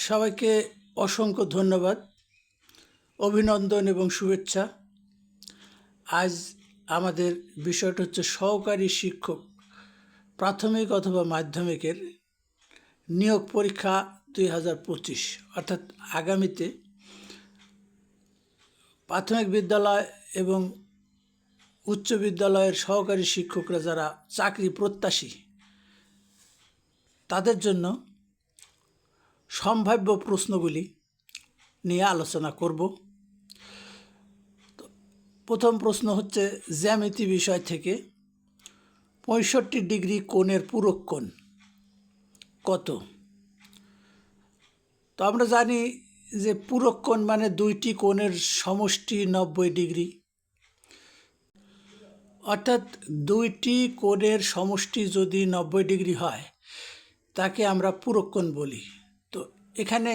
সবাইকে অসংখ্য ধন্যবাদ, অভিনন্দন এবং শুভেচ্ছা। আজ আমাদের বিষয়টা হচ্ছে সহকারী শিক্ষক প্রাথমিক অথবা মাধ্যমিকের নিয়োগ পরীক্ষা 2025, অর্থাৎ আগামীতে প্রাথমিক বিদ্যালয় এবং উচ্চ বিদ্যালয়ের সহকারী শিক্ষকরা যারা চাকরি প্রত্যাশী তাদের জন্য সম্ভাব্য প্রশ্নগুলি নিয়ে আলোচনা করব। প্রথম প্রশ্ন হচ্ছে জ্যামিতি বিষয় থেকে 65 ডিগ্রি কোণের পূরক কোণ কত? তো আমরা জানি যে পূরক কোণ মানে দুইটি কোণের সমষ্টি 90 ডিগ্রি, অর্থাৎ দুইটি কোণের সমষ্টি যদি 90 ডিগ্রি হয় তাকে আমরা পূরক কোণ বলি। তো এখানে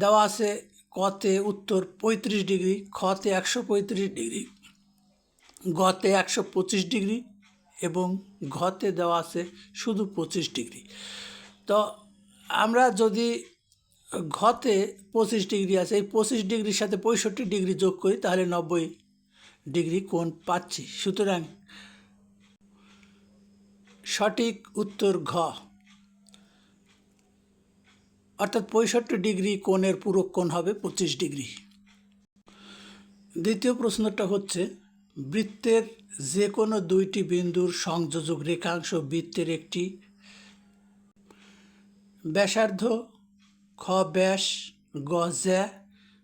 দেওয়া আছে কতে উত্তর 35 ডিগ্রি, খতে 135 ডিগ্রি, গতে 125 ডিগ্রি এবং ঘতে দেওয়া আছে শুধু 25 ডিগ্রি। তো আমরা যদি ঘতে 25 ডিগ্রি আছে, এই 25 ডিগ্রির সাথে 65 ডিগ্রি যোগ করি তাহলে 90 ডিগ্রি কোণ পাচ্ছি। সুতরাং সঠিক উত্তর ঘ, অর্থাৎ 65 ডিগ্রি কোণের পূরক কোণ হবে 25 ডিগ্রি। দ্বিতীয় প্রশ্নটা হচ্ছে বৃত্তের যে কোনো দুইটি বিন্দুর সংযোজক রেখাংশ বৃত্তের একটি ব্যাসার্ধ, খ ব্যাস, গ জ্যা,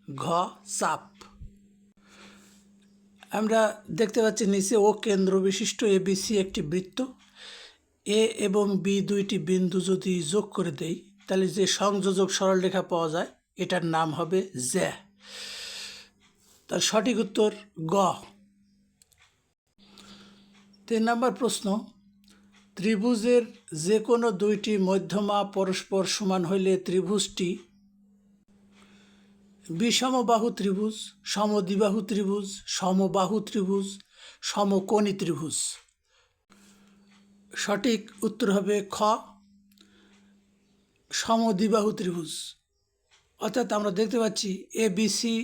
ঘ চাপ। আমরা দেখতে পাচ্ছি নিচে ও কেন্দ্র বিশিষ্ট এবিসি একটি বৃত্ত। এ এবং বি দুইটি বিন্দু যদি যোগ করে দেই তাহলে যে সংযোজক সরলরেখা পাওয়া যায় এটার নাম হবে জ্যা। তার সঠিক উত্তর গ। 3 নম্বর প্রশ্ন, ত্রিভুজের যে কোনো দুইটি মধ্যমা পরস্পর সমান হইলে ত্রিভুজটি বিষমবাহু ত্রিভুজ, সমদ্বিবাহু ত্রিভুজ, সমবাহু ত্রিভুজ, সমকোণী ত্রিভুজ। সঠিক উত্তর হবে খ, সমদ্বিবাহু ত্রিভুজ। অর্থাৎ আমরা দেখতে পাচ্ছি এ বিসি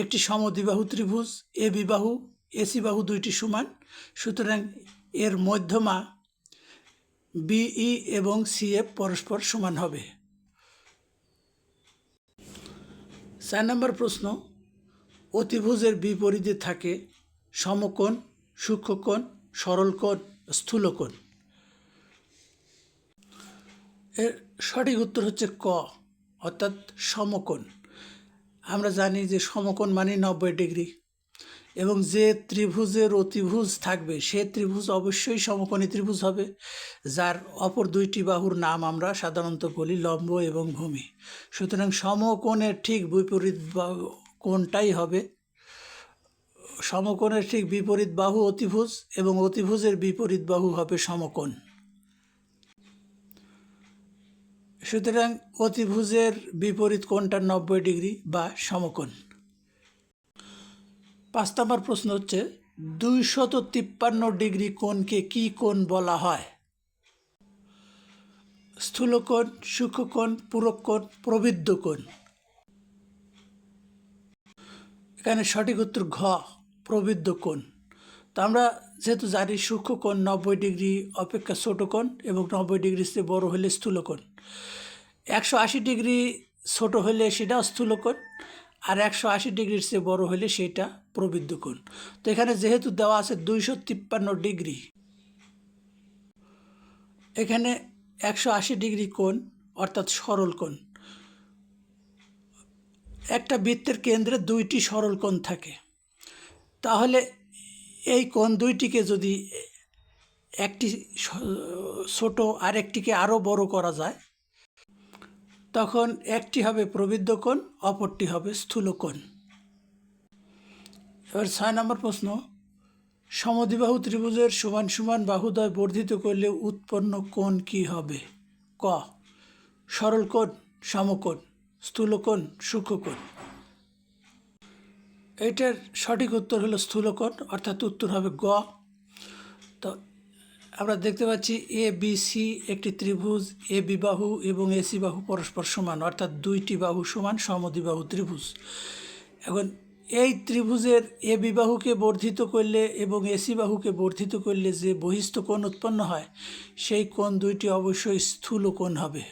একটি সমদ্বিবাহু ত্রিভুজ, এ বি বাহু এসি বাহু দুইটি সমান, সুতরাং এর মধ্যমা বিই এবং সিএফ পরস্পর সমান হবে। 4 নম্বর প্রশ্ন, অতিভুজের বিপরীতে থাকে সমকোণ, সূক্ষ্মকোণ, সরলকোণ, স্থূলকোণ। এর সঠিক উত্তর হচ্ছে ক, অর্থাৎ সমকোণ। আমরা জানি যে সমকোণ মানে 90 ডিগ্রি এবং যে ত্রিভুজের অতিভুজ থাকবে সে ত্রিভুজ অবশ্যই সমকোণী ত্রিভুজ হবে, যার অপর দুইটি বাহুর নাম আমরা সাধারণত বলি লম্ব এবং ভূমি। সুতরাং সমকোণের ঠিক বিপরীত কোণটাই হবে, সমকোণের ঠিক বিপরীত বাহু অতিভুজ এবং অতিভুজের বিপরীত বাহু হবে সমকোণ। সুতরাং অতিভুজের বিপরীত কোণটা 90 ডিগ্রি বা সমকোণ। 5 নম্বর প্রশ্ন হচ্ছে 253 ডিগ্রি কোণকে কি কোণ বলা হয়? স্থূলকোণ, সূক্ষ্মকোণ, পূরক কোণ, প্রবৃদ্ধ কোণ। এখানে সঠিক উত্তর ঘ, প্রবৃদ্ধ কোণ। তো আমরা যেহেতু জানি সূক্ষ্মকোণ 90 ডিগ্রি অপেক্ষা ছোট কোণ এবং 90 ডিগ্রির চেয়ে বড় হলে স্থূলকোণ। 180 ডিগ্রি ছোট হলে সেটা স্থূলকোণ আর 180 ডিগ্রির চেয়ে বড় হলে সেটা প্রবৃদ্ধ কোণ। তো এখানে যেহেতু দেওয়া আছে 253 ডিগ্রি, এখানে 180 ডিগ্রি কোণ অর্থাৎ সরল কোণ। একটা বৃত্তের কেন্দ্রে দুইটি সরল কোণ থাকে, তাহলে এই কোণ দুইটিকে যদি একটি ছোট আর একটিকে আরও বড় করা যায় তখন একটি হবে প্রবৃদ্ধ কোণ, অপরটি হবে স্থূল কোণ। এবার 6 নম্বর প্রশ্ন, সমদ্বিবাহু ত্রিভুজের সমান সমান বাহুদ্বয় বর্ধিত করলে উৎপন্ন কোণ কি হবে? ক, সরল কোণ, সমকোণ, স্থূলকোণ, সূক্ষ্মকোণ। এইটার সঠিক উত্তর হলো স্থূলকোণ, অর্থাৎ উত্তর হবে গ। তো আমরা দেখতে পাচ্ছি এ বি সি একটি ত্রিভুজ, এ বি বাহু এবং এসি বাহু পরস্পর সমান, অর্থাৎ দুইটি বাহু সমান সমদ্বিবাহু ত্রিভুজ। এখন এই ত্রিভুজের এ বি বাহুকে বর্ধিত করলে এবং এসি বাহুকে বর্ধিত করলে যে বহিস্থ কোণ উৎপন্ন হয় সেই কোণ দুইটি অবশ্যই স্থূল কোণ হবে।